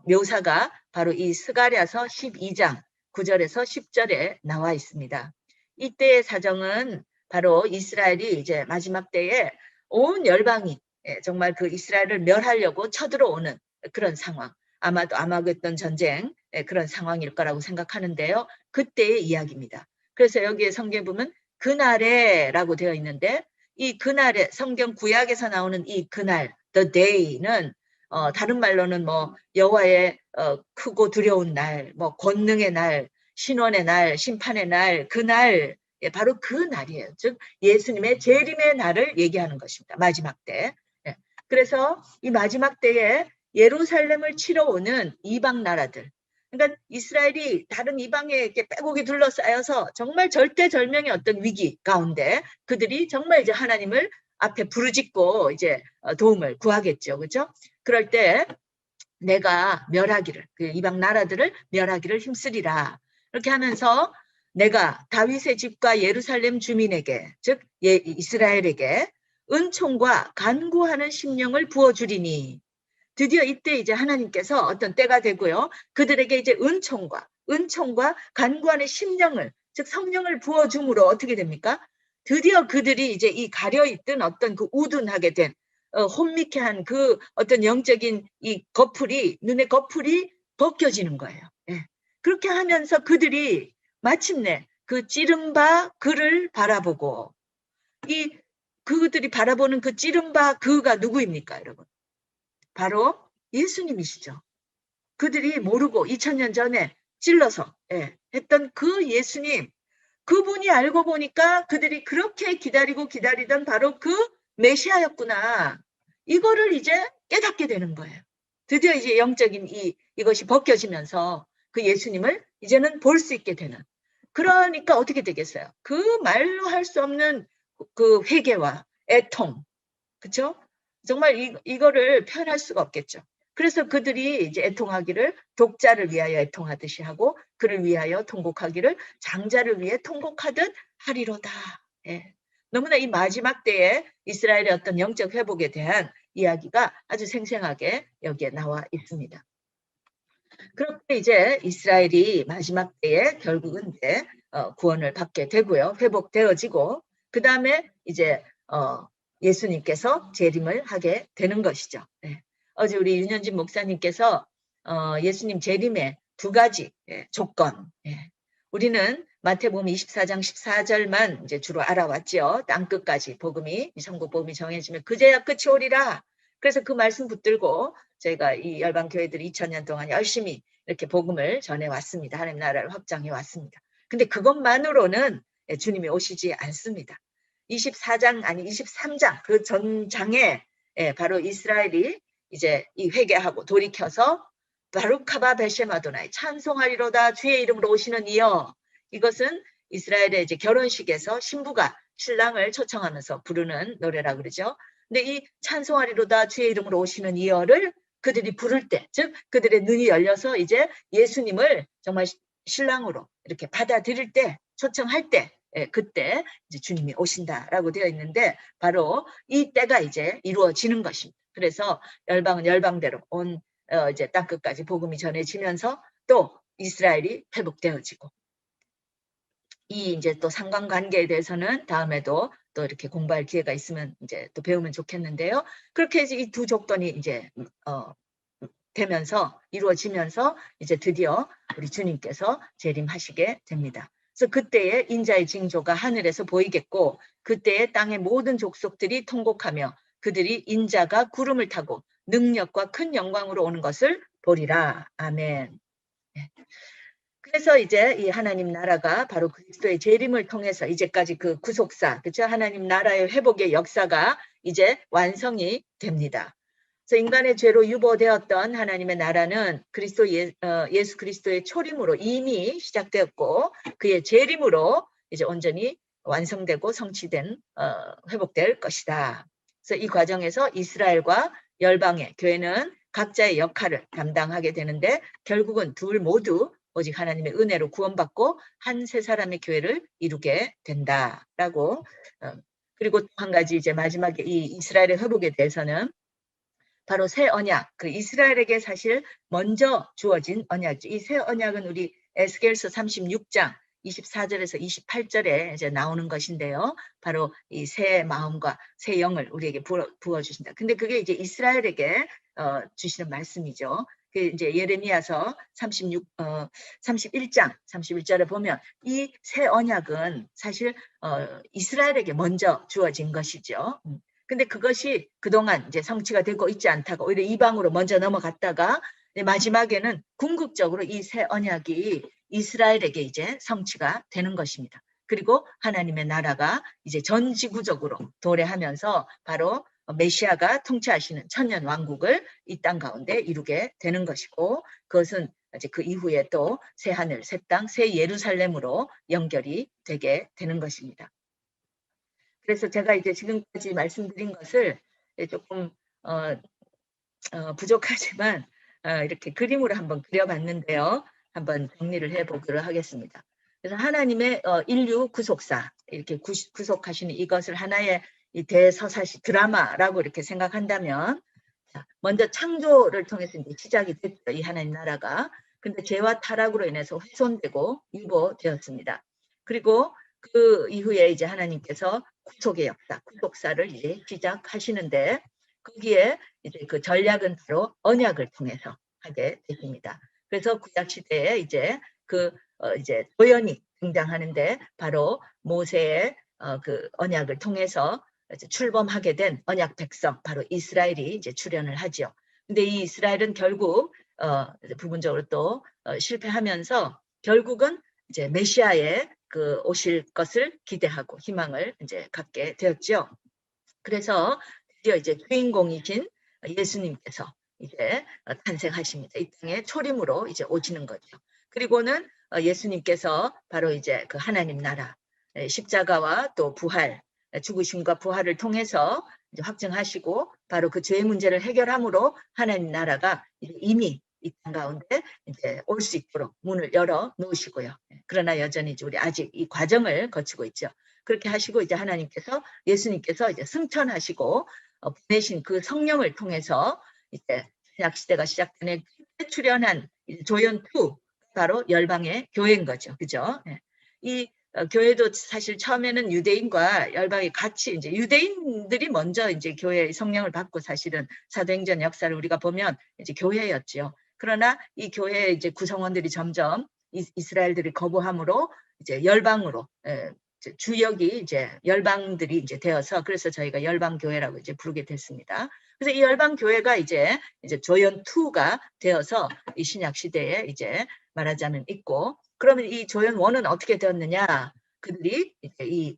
묘사가 바로 이 스가랴서 12장 9절에서 10절에 나와 있습니다. 이때의 사정은 바로 이스라엘이 이제 마지막 때에 온 열방이 정말 그 이스라엘을 멸하려고 쳐들어오는 그런 상황. 아마도 아마겟돈 전쟁 그런 상황일 거라고 생각하는데요. 그때의 이야기입니다. 그래서 여기에 성경에 보면 그날에라고 되어 있는데 이 그날에 성경 구약에서 나오는 이 그날 the day는 다른 말로는 뭐 여호와의 크고 두려운 날, 뭐 권능의 날, 신원의 날, 심판의 날, 그날 바로 그 날이에요. 즉 예수님의 재림의 날을 얘기하는 것입니다. 마지막 때. 그래서 이 마지막 때에 예루살렘을 치러 오는 이방 나라들. 그러니까 이스라엘이 다른 이방에 이렇게 빼곡히 둘러싸여서 정말 절대절명의 어떤 위기 가운데 그들이 정말 이제 하나님을 앞에 부르짖고 이제 도움을 구하겠죠. 그죠? 그럴 때 내가 멸하기를, 그 이방 나라들을 멸하기를 힘쓰리라. 이렇게 하면서 내가 다윗의 집과 예루살렘 주민에게, 즉 이스라엘에게 은총과 간구하는 심령을 부어주리니. 드디어 이때 이제 하나님께서 어떤 때가 되고요. 그들에게 이제 은총과 간구하는 심령을, 즉 성령을 부어줌으로 어떻게 됩니까? 드디어 그들이 이제 이 가려있던 어떤 그 우둔하게 된 혼미케 한 그 어떤 영적인 이 거풀이, 눈의 거풀이 벗겨지는 거예요. 예. 그렇게 하면서 그들이 마침내 그 찌른바 그를 바라보고, 이 그들이 바라보는 그 찌른바 그가 누구입니까, 여러분? 바로 예수님이시죠. 그들이 모르고 2000년 전에 찔러서 했던 그 예수님, 그분이 알고 보니까 그들이 그렇게 기다리던 바로 그 메시아였구나. 이거를 이제 깨닫게 되는 거예요. 드디어 이제 영적인 이것이 벗겨지면서 그 예수님을 이제는 볼 수 있게 되는. 그러니까 어떻게 되겠어요? 그 말로 할 수 없는 그 회개와 애통, 그렇죠? 정말 이거를 표현할 수가 없겠죠. 그래서 그들이 이제 애통하기를 독자를 위하여 애통하듯이 하고 그를 위하여 통곡하기를 장자를 위해 통곡하듯 하리로다. 예. 너무나 이 마지막 때에 이스라엘의 어떤 영적 회복에 대한 이야기가 아주 생생하게 여기에 나와 있습니다. 그렇게 이제 이스라엘이 마지막 때에 결국은 이제 구원을 받게 되고요. 회복되어지고 그 다음에 이제 예수님께서 재림을 하게 되는 것이죠. 네. 어제 우리 윤현진 목사님께서 예수님 재림의 두 가지 조건. 우리는 마태복음 24장 14절만 이제 주로 알아왔죠. 땅끝까지 복음이 천국 복음이 정해지면 그제야 끝이 오리라. 그래서 그 말씀 붙들고 저희가 이 열방 교회들이 2000년 동안 열심히 이렇게 복음을 전해 왔습니다. 하나님 나라를 확장해 왔습니다. 근데 그것만으로는 주님이 오시지 않습니다. 24장 아니 23장 그 전장에 바로 이스라엘이 이제 이 회개하고 돌이켜서 바루카바 베쉐마도나이 찬송하리로다 주의 이름으로 오시는 이여. 이것은 이스라엘의 이제 결혼식에서 신부가 신랑을 초청하면서 부르는 노래라 그러죠. 근데 이 찬송하리로다 주의 이름으로 오시는 이여를 그들이 부를 때, 즉 그들의 눈이 열려서 이제 예수님을 정말 신랑으로 이렇게 받아들일 때, 초청할 때, 그때 이제 주님이 오신다라고 되어 있는데 바로 이 때가 이제 이루어지는 것입니다. 그래서 열방은 열방대로 온 이제 땅끝까지 복음이 전해지면서 또 이스라엘이 회복되어지고, 이 이제 또 상관관계에 대해서는 다음에도 또 이렇게 공부할 기회가 있으면 이제 또 배우면 좋겠는데요. 그렇게 이제 이 두 조건이 이제 되면서 이루어지면서 이제 드디어 우리 주님께서 재림하시게 됩니다. 그래서 그때의 인자의 징조가 하늘에서 보이겠고 그때의 땅의 모든 족속들이 통곡하며 그들이 인자가 구름을 타고 능력과 큰 영광으로 오는 것을 보리라. 아멘. 그래서 이제 이 하나님 나라가 바로 그리스도의 재림을 통해서 이제까지 그 구속사, 그렇죠? 하나님 나라의 회복의 역사가 이제 완성이 됩니다. 그래서 인간의 죄로 유보되었던 하나님의 나라는 예수 그리스도의 초림으로 이미 시작되었고 그의 재림으로 이제 온전히 완성되고 성취된 회복될 것이다. 그래서 이 과정에서 이스라엘과 열방의 교회는 각자의 역할을 담당하게 되는데 결국은 둘 모두 오직 하나님의 은혜로 구원받고 한 세 사람의 교회를 이루게 된다라고. 그리고 또 한 가지 이제 마지막에 이 이스라엘의 회복에 대해서는 바로 새 언약, 그 이스라엘에게 사실 먼저 주어진 언약이죠. 이 새 언약은 우리 에스겔서 36장 24절에서 28절에 이제 나오는 것인데요. 바로 이 새 마음과 새 영을 우리에게 부어주신다. 근데 그게 이제 이스라엘에게 주시는 말씀이죠. 그 이제 예레미야서 31장 31절에 보면 이 새 언약은 사실 이스라엘에게 먼저 주어진 것이죠. 근데 그것이 그동안 이제 성취가 되고 있지 않다가 오히려 이방으로 먼저 넘어갔다가 마지막에는 궁극적으로 이 새 언약이 이스라엘에게 이제 성취가 되는 것입니다. 그리고 하나님의 나라가 이제 전 지구적으로 도래하면서 바로 메시아가 통치하시는 천년 왕국을 이 땅 가운데 이루게 되는 것이고, 그것은 이제 그 이후에 또 새 하늘, 새 땅, 새 예루살렘으로 연결이 되게 되는 것입니다. 그래서 제가 이제 지금까지 말씀드린 것을 조금 부족하지만 이렇게 그림으로 한번 그려봤는데요. 한번 정리를 해보도록 하겠습니다. 그래서 하나님의 인류 구속사, 이렇게 구속하시는 이것을 하나의 이 대서사시 드라마라고 이렇게 생각한다면, 먼저 창조를 통해서 이제 시작이 됐죠. 이 하나님 나라가. 근데 죄와 타락으로 인해서 훼손되고 유보되었습니다. 그리고 그 이후에 이제 하나님께서 구속의 역사, 구속사를 이제 시작하시는데, 거기에 이제 그 전략은 바로 언약을 통해서 하게 되십니다. 그래서 구약 시대에 이제 이제 조연이 등장하는데, 바로 모세의 그 언약을 통해서 출범하게 된 언약 백성, 바로 이스라엘이 이제 출현을 하죠. 근데 이 이스라엘은 결국 부분적으로 또 실패하면서 결국은 이제 메시아의 그 오실 것을 기대하고 희망을 이제 갖게 되었죠. 그래서 드디어 이제 주인공이신 예수님께서 이제 탄생하십니다. 이 땅에 초림으로 이제 오시는 거죠. 그리고는 예수님께서 바로 이제 그 하나님 나라, 십자가와 또 부활, 죽으심과 부활을 통해서 이제 확증하시고, 바로 그 죄의 문제를 해결함으로 하나님 나라가 이미 이 땅 가운데 이제 올 수 있도록 문을 열어 놓으시고요. 그러나 여전히 우리 아직 이 과정을 거치고 있죠. 그렇게 하시고 이제 하나님께서, 예수님께서 이제 승천하시고 보내신 그 성령을 통해서 이제 신약 시대가 시작되는 출현한 조연 2, 바로 열방의 교회인 거죠. 그죠? 이 교회도 사실 처음에는 유대인과 열방이 같이, 이제 유대인들이 먼저 이제 교회의 성령을 받고, 사실은 사도행전 역사를 우리가 보면 이제 교회였죠. 그러나 이 교회의 이제 구성원들이 점점 이스라엘들이 거부함으로 이제 열방으로, 주역이 이제 열방들이 이제 되어서, 그래서 저희가 열방교회라고 이제 부르게 됐습니다. 그래서 이 열방교회가 이제 조연 2가 되어서 이 신약 시대에 이제 말하자면 있고, 그러면 이 조연 1은 어떻게 되었느냐? 그들이 이제 이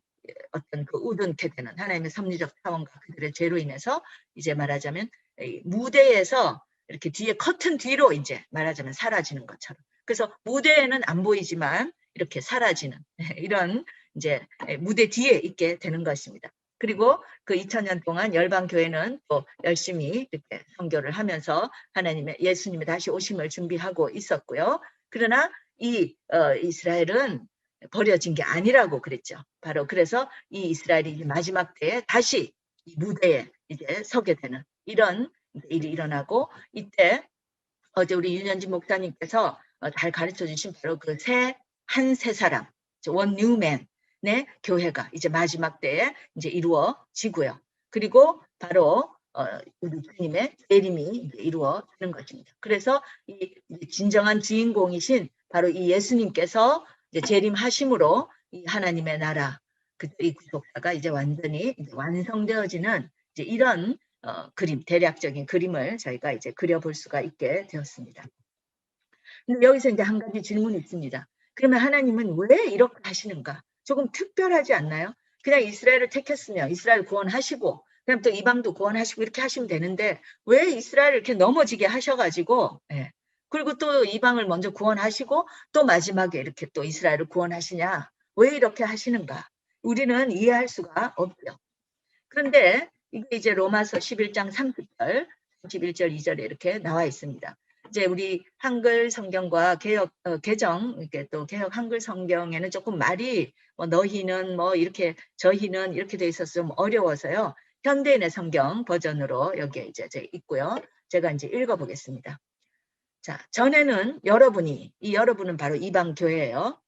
어떤 그 우둔케 되는 하나님의 섭리적 차원과 그들의 죄로 인해서 이제 말하자면 이 무대에서 이렇게 뒤에 커튼 뒤로 이제 말하자면 사라지는 것처럼. 그래서 무대에는 안 보이지만 이렇게 사라지는 이런 이제 무대 뒤에 있게 되는 것입니다. 그리고 그 2000년 동안 열방교회는 또 열심히 이렇게 선교를 하면서 하나님의 예수님의 다시 오심을 준비하고 있었고요. 그러나 이 이스라엘은 버려진 게 아니라고 그랬죠. 바로 그래서 이 이스라엘이 마지막 때에 다시 이 무대에 이제 서게 되는 이런 일이 일어나고, 이때 어제 우리 윤현진 목사님께서 잘 가르쳐 주신 바로 그 한 세 사람, 원 뉴맨의 교회가 이제 마지막 때에 이제 이루어지고요. 그리고 바로 우리 주님의 재림이 이루어지는 것입니다. 그래서 이 진정한 주인공이신 바로 이 예수님께서 이제 재림하심으로 이 하나님의 나라, 이 구속사가 이제 완전히 이제 완성되어지는 이제 이런 그림, 대략적인 그림을 저희가 이제 그려볼 수가 있게 되었습니다. 근데 여기서 이제 한 가지 질문이 있습니다. 그러면 하나님은 왜 이렇게 하시는가? 조금 특별하지 않나요? 그냥 이스라엘을 택했으면 이스라엘 구원하시고, 그럼 또 이방도 구원하시고 이렇게 하시면 되는데, 왜 이스라엘을 이렇게 넘어지게 하셔가지고, 그리고 또 이방을 먼저 구원하시고 또 마지막에 이렇게 또 이스라엘을 구원하시냐? 왜 이렇게 하시는가? 우리는 이해할 수가 없죠. 그런데 이게 이제 로마서 11장 30절, 31절, 2절에 이렇게 나와 있습니다. 이제 우리 한글 성경과 개혁 개정, 이렇게 또 개혁 한글 성경에는 조금 말이 너희는 뭐 이렇게 저희는 이렇게 돼 있어서 좀 어려워서요. 현대인의 성경 버전으로 여기에 이제 있고요. 제가 이제 읽어보겠습니다. 자, 전에는 여러분이, 이 여러분은 바로 이방 교회예요.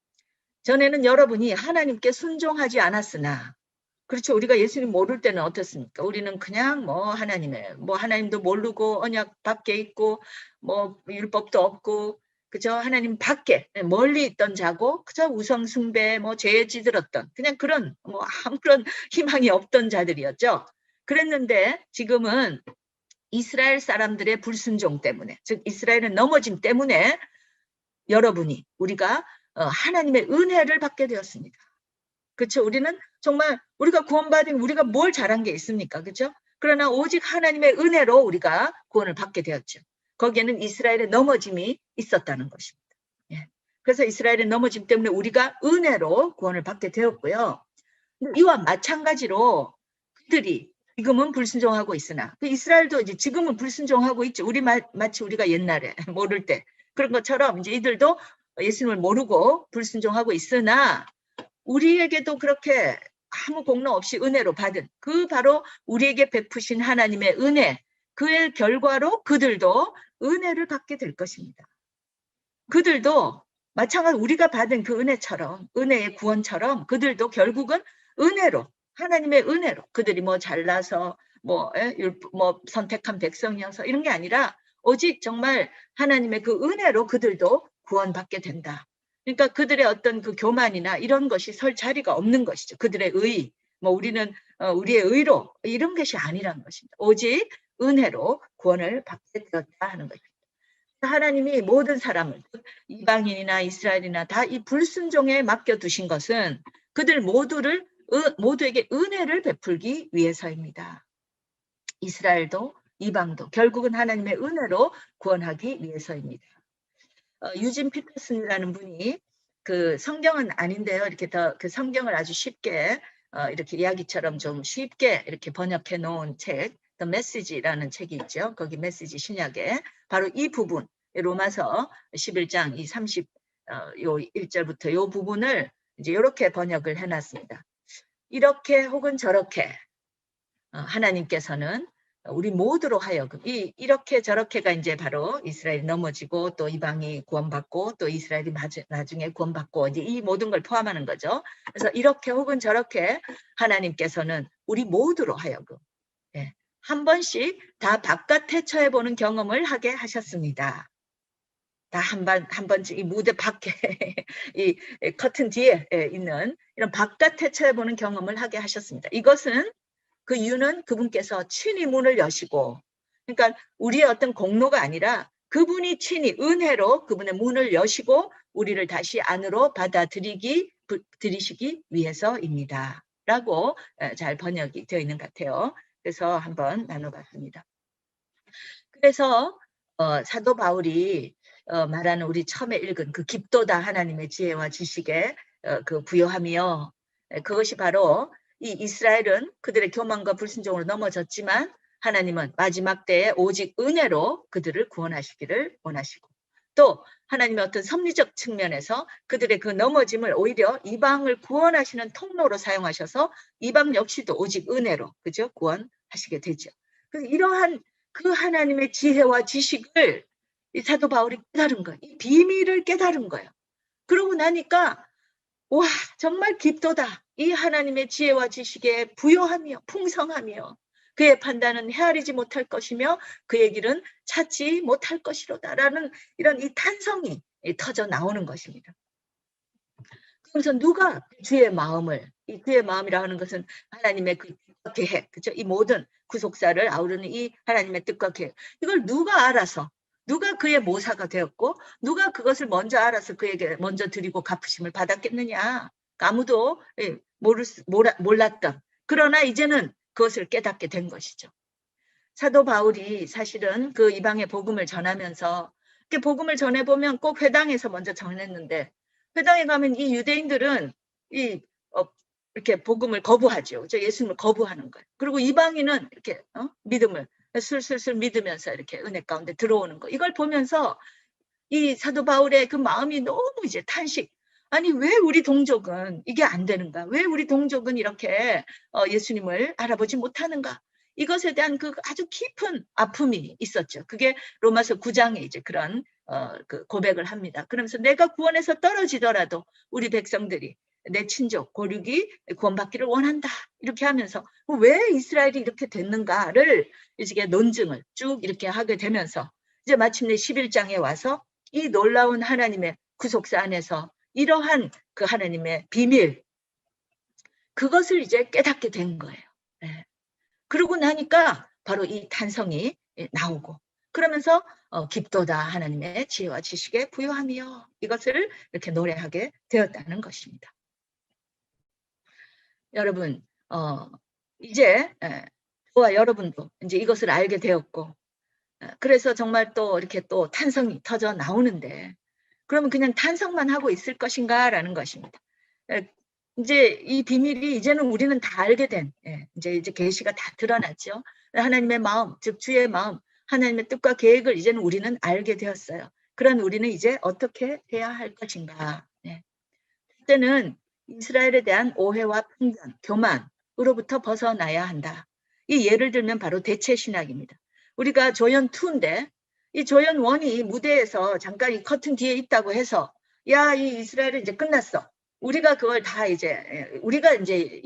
전에는 여러분이 하나님께 순종하지 않았으나, 그렇죠. 우리가 예수님 모를 때는 어떻습니까? 우리는 그냥 하나님도 모르고 언약 밖에 있고 뭐 율법도 없고, 그죠? 하나님 밖에 멀리 있던 자고, 그저 우상 숭배 뭐 죄에 찌들었던 그냥 그런 뭐 아무런 희망이 없던 자들이었죠. 그랬는데 지금은 이스라엘 사람들의 불순종 때문에, 즉 이스라엘은 넘어짐 때문에 우리가 하나님의 은혜를 받게 되었습니다. 그렇죠? 우리는 정말 우리가 구원받은 우리가 뭘 잘한 게 있습니까? 그렇죠? 그러나 오직 하나님의 은혜로 우리가 구원을 받게 되었죠. 거기에는 이스라엘의 넘어짐이 있었다는 것입니다. 예. 그래서 이스라엘의 넘어짐 때문에 우리가 은혜로 구원을 받게 되었고요. 이와 마찬가지로 그들이 지금은 불순종하고 있으나 이스라엘도 이제 지금은 불순종하고 있죠. 마치 우리가 옛날에 모를 때 그런 것처럼 이제 이들도 예수님을 모르고 불순종하고 있으나 우리에게도 그렇게 아무 공로 없이 은혜로 받은 그 바로 우리에게 베푸신 하나님의 은혜, 그의 결과로 그들도 은혜를 받게 될 것입니다. 그들도 마찬가지 우리가 받은 그 은혜처럼, 은혜의 구원처럼 그들도 결국은 은혜로, 하나님의 은혜로, 그들이 뭐 잘나서 뭐 선택한 백성이어서 이런 게 아니라 오직 정말 하나님의 그 은혜로 그들도 구원받게 된다. 그러니까 그들의 어떤 그 교만이나 이런 것이 설 자리가 없는 것이죠. 그들의 의, 뭐 우리는 우리의 의로 이런 것이 아니라는 것입니다. 오직 은혜로 구원을 받게 되었다 하는 것입니다. 하나님이 모든 사람을 이방인이나 이스라엘이나 다 이 불순종에 맡겨두신 것은 그들 모두에게 은혜를 베풀기 위해서입니다. 이스라엘도 이방도 결국은 하나님의 은혜로 구원하기 위해서입니다. 유진 피터슨이라는 분이 그 성경은 아닌데요. 이렇게 그 성경을 아주 쉽게 이렇게 이야기처럼 좀 쉽게 이렇게 번역해 놓은 책, The Message라는 책이 있죠. 거기 메시지 신약에 바로 이 부분, 로마서 11장 이 1절부터 이 부분을 이제 이렇게 번역을 해놨습니다. 이렇게 혹은 저렇게 하나님께서는 우리 모두로 하여금 이렇게 저렇게가 이제 바로 이스라엘이 넘어지고 또 이방이 구원받고 또 이스라엘이 나중에 구원받고 이제 이 모든 걸 포함하는 거죠. 그래서 이렇게 혹은 저렇게 하나님께서는 우리 모두로 하여금 한 번씩 다 바깥에 처해보는 경험을 하게 하셨습니다. 다 한 번씩 이 무대 밖에 이 커튼 뒤에 있는 이런 바깥에 처해보는 경험을 하게 하셨습니다. 이것은 그 이유는 그분께서 친히 문을 여시고, 그러니까 우리의 어떤 공로가 아니라 그분이 친히 은혜로 그분의 문을 여시고 우리를 다시 안으로 받아들이시기 위해서입니다. 라고 잘 번역이 되어 있는 것 같아요. 그래서 한번 나눠봤습니다. 그래서 사도 바울이 말하는 우리 처음에 읽은 그 깊도다 하나님의 지혜와 지식에 그 부요하며 그것이 바로 이 이스라엘은 그들의 교만과 불순종으로 넘어졌지만 하나님은 마지막 때에 오직 은혜로 그들을 구원하시기를 원하시고 또 하나님의 어떤 섭리적 측면에서 그들의 그 넘어짐을 오히려 이방을 구원하시는 통로로 사용하셔서 이방 역시도 오직 은혜로 그죠? 구원하시게 되죠. 그래서 이러한 그 하나님의 지혜와 지식을 이 사도 바울이 깨달은 거예요. 이 비밀을 깨달은 거예요. 그러고 나니까 와 정말 깊도다. 이 하나님의 지혜와 지식에 부요하며 풍성하며 그의 판단은 헤아리지 못할 것이며 그의 길은 찾지 못할 것이로다라는 이런 이 탄성이 터져 나오는 것입니다. 그래서 누가 주의 마음을 이 주의 마음이라 하는 것은 하나님의 그 계획, 그죠? 이 모든 구속사를 아우르는 이 하나님의 뜻과 계획 이걸 누가 알아서 누가 그의 모사가 되었고 누가 그것을 먼저 알아서 그에게 먼저 드리고 갚으심을 받았겠느냐. 아무도 몰랐던 그러나 이제는 그것을 깨닫게 된 것이죠. 사도 바울이 사실은 그 이방의 복음을 전하면서 이렇게 복음을 전해보면 꼭 회당에서 먼저 전했는데 회당에 가면 이 유대인들은 이렇게 복음을 거부하죠. 예수님을 거부하는 거예요. 그리고 이방인은 이렇게 믿음을 술술술 믿으면서 이렇게 은혜 가운데 들어오는 거. 이걸 보면서 이 사도 바울의 그 마음이 너무 이제 탄식. 아니 왜 우리 동족은 이게 안 되는가? 왜 우리 동족은 이렇게 예수님을 알아보지 못하는가? 이것에 대한 그 아주 깊은 아픔이 있었죠. 그게 로마서 9장에 이제 그런 그 고백을 합니다. 그러면서 내가 구원에서 떨어지더라도 우리 백성들이 내 친족 고륙이 구원받기를 원한다. 이렇게 하면서 왜 이스라엘이 이렇게 됐는가를 이제 논증을 쭉 이렇게 하게 되면서 이제 마침내 11장에 와서 이 놀라운 하나님의 구속사 안에서 이러한 그 하나님의 비밀 그것을 이제 깨닫게 된 거예요. 네. 그러고 나니까 바로 이 탄성이 나오고 그러면서 깊도다 하나님의 지혜와 지식에 부요하며 이것을 이렇게 노래하게 되었다는 것입니다. 여러분 이제 저와 여러분도 이제 이것을 알게 되었고, 그래서 정말 또 이렇게 또 탄성이 터져 나오는데, 그러면 그냥 탄성만 하고 있을 것인가라는 것입니다. 이제 이 비밀이 이제는 우리는 다 알게 된, 이제 계시가 다 드러났죠. 하나님의 마음, 즉 주의 마음, 하나님의 뜻과 계획을 이제는 우리는 알게 되었어요. 그런 우리는 이제 어떻게 해야 할 것인가. 그때는 이스라엘에 대한 오해와 편견, 교만으로부터 벗어나야 한다. 이 예를 들면 바로 대체 신학입니다. 우리가 조연 2인데 이 조연 1이 무대에서 잠깐 이 커튼 뒤에 있다고 해서 야, 이 이스라엘은 이제 끝났어. 우리가 그걸 다 이제 우리가 이제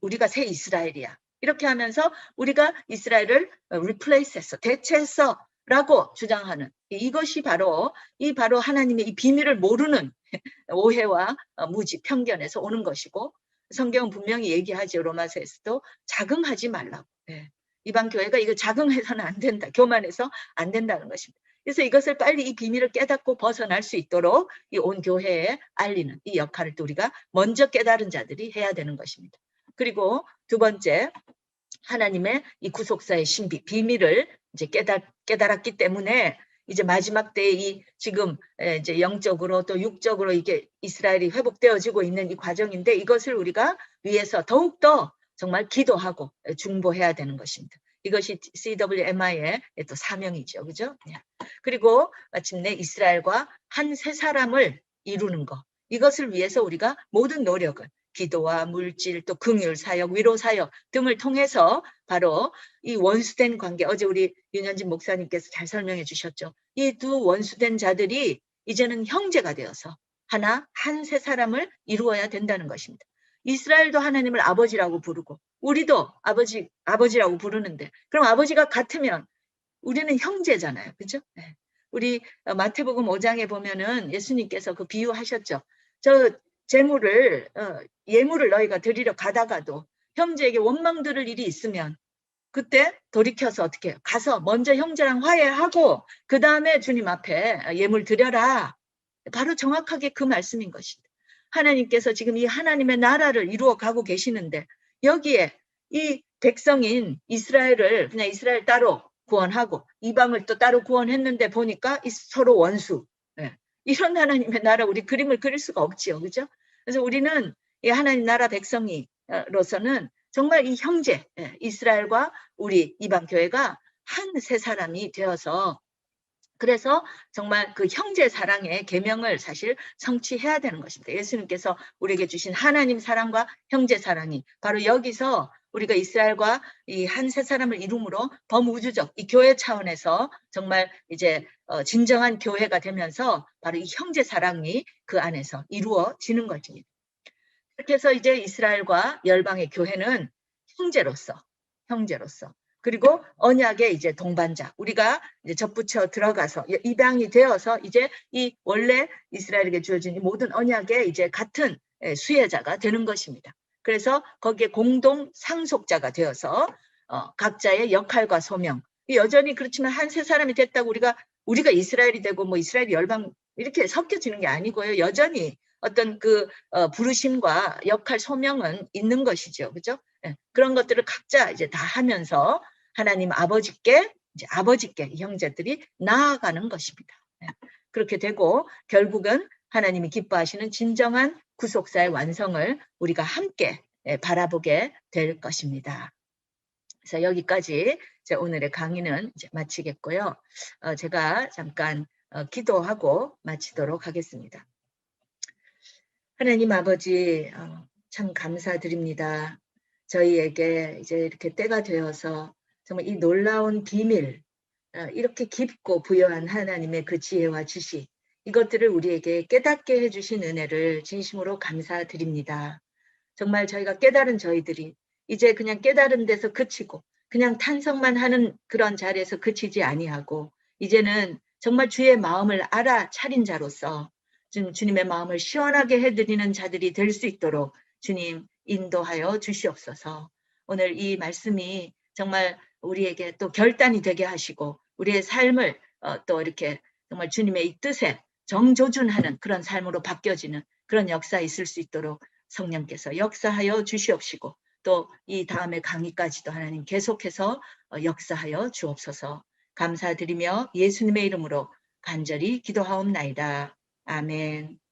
우리가 새 이스라엘이야. 이렇게 하면서 우리가 이스라엘을 replace했어, 대체했어라고 주장하는 이것이 바로 하나님의 이 비밀을 모르는 오해와 무지, 편견에서 오는 것이고, 성경은 분명히 얘기하죠. 로마서에서도 자긍하지 말라고. 이방 교회가 이거 자긍해서는 안 된다, 교만해서 안 된다는 것입니다. 그래서 이것을 빨리 이 비밀을 깨닫고 벗어날 수 있도록 이 온 교회에 알리는 이 역할을 또 우리가 먼저 깨달은 자들이 해야 되는 것입니다. 그리고 두 번째, 하나님의 이 구속사의 신비, 비밀을 이제 깨달았기 때문에 이제 마지막 때에 이 지금 이제 영적으로 또 육적으로 이게 이스라엘이 회복되어지고 있는 이 과정인데, 이것을 우리가 위해서 더욱더 정말 기도하고 중보해야 되는 것입니다. 이것이 CWMI의 또 사명이죠. 그죠? 그리고 마침내 이스라엘과 한 세 사람을 이루는 것, 이것을 위해서 우리가 모든 노력을 기도와 물질, 또 긍휼 사역, 위로 사역 등을 통해서 바로 이 원수된 관계, 어제 우리 윤현진 목사님께서 잘 설명해 주셨죠. 이 두 원수된 자들이 이제는 형제가 되어서 한 세 사람을 이루어야 된다는 것입니다. 이스라엘도 하나님을 아버지라고 부르고 우리도 아버지라고 부르는데, 그럼 아버지가 같으면 우리는 형제잖아요. 그죠? 우리 마태복음 5장에 보면은 예수님께서 그 비유하셨죠. 저 예물을 너희가 드리러 가다가도 형제에게 원망 들을 일이 있으면 그때 돌이켜서 어떻게 해요? 가서 먼저 형제랑 화해하고 그 다음에 주님 앞에 예물 드려라. 바로 정확하게 그 말씀인 것입니다. 하나님께서 지금 이 하나님의 나라를 이루어 가고 계시는데, 여기에 이 백성인 이스라엘을 그냥 이스라엘 따로 구원하고 이방을 또 따로 구원했는데 보니까 서로 원수. 이런 하나님의 나라 우리 그림을 그릴 수가 없지요. 그죠? 그래서 우리는 이 하나님 나라 백성이로서는 정말 이 형제, 이스라엘과 우리 이방 교회가 한 세 사람이 되어서, 그래서 정말 그 형제 사랑의 계명을 사실 성취해야 되는 것입니다. 예수님께서 우리에게 주신 하나님 사랑과 형제 사랑이 바로 여기서 우리가 이스라엘과 이 한 세 사람을 이룸으로 범우주적 이 교회 차원에서 정말 이제 진정한 교회가 되면서 바로 이 형제 사랑이 그 안에서 이루어지는 것입니다. 그렇게 해서 이제 이스라엘과 열방의 교회는 형제로서 그리고 언약의 이제 동반자, 우리가 이제 접붙여 들어가서 입양이 되어서 이제 이 원래 이스라엘에게 주어진 모든 언약의 이제 같은 수혜자가 되는 것입니다. 그래서 거기에 공동 상속자가 되어서 각자의 역할과 소명, 여전히 그렇지만 한 세 사람이 됐다고 우리가 이스라엘이 되고 뭐 이스라엘 열방 이렇게 섞여지는 게 아니고요. 여전히 어떤 그 부르심과 역할 소명은 있는 것이죠. 그죠? 그런 것들을 각자 이제 다 하면서 하나님 아버지께 이 형제들이 나아가는 것입니다. 그렇게 되고 결국은 하나님이 기뻐하시는 진정한 구속사의 완성을 우리가 함께 바라보게 될 것입니다. 그래서 여기까지 오늘의 강의는 이제 마치겠고요. 제가 잠깐 기도하고 마치도록 하겠습니다. 하나님 아버지, 참 감사드립니다. 저희에게 이제 이렇게 때가 되어서 정말 이 놀라운 비밀, 이렇게 깊고 부여한 하나님의 그 지혜와 지식, 이것들을 우리에게 깨닫게 해주신 은혜를 진심으로 감사드립니다. 정말 저희가 깨달은 저희들이 이제 그냥 깨달은 데서 그치고 그냥 탄성만 하는 그런 자리에서 그치지 아니하고, 이제는 정말 주의 마음을 알아차린 자로서 주님의 마음을 시원하게 해드리는 자들이 될 수 있도록 주님 인도하여 주시옵소서. 오늘 이 말씀이 정말 우리에게 또 결단이 되게 하시고 우리의 삶을 또 이렇게 정말 주님의 이 뜻에 정조준하는 그런 삶으로 바뀌어지는 그런 역사 있을 수 있도록 성령께서 역사하여 주시옵시고, 또 이 다음에 강의까지도 하나님 계속해서 역사하여 주옵소서. 감사드리며 예수님의 이름으로 간절히 기도하옵나이다. 아멘.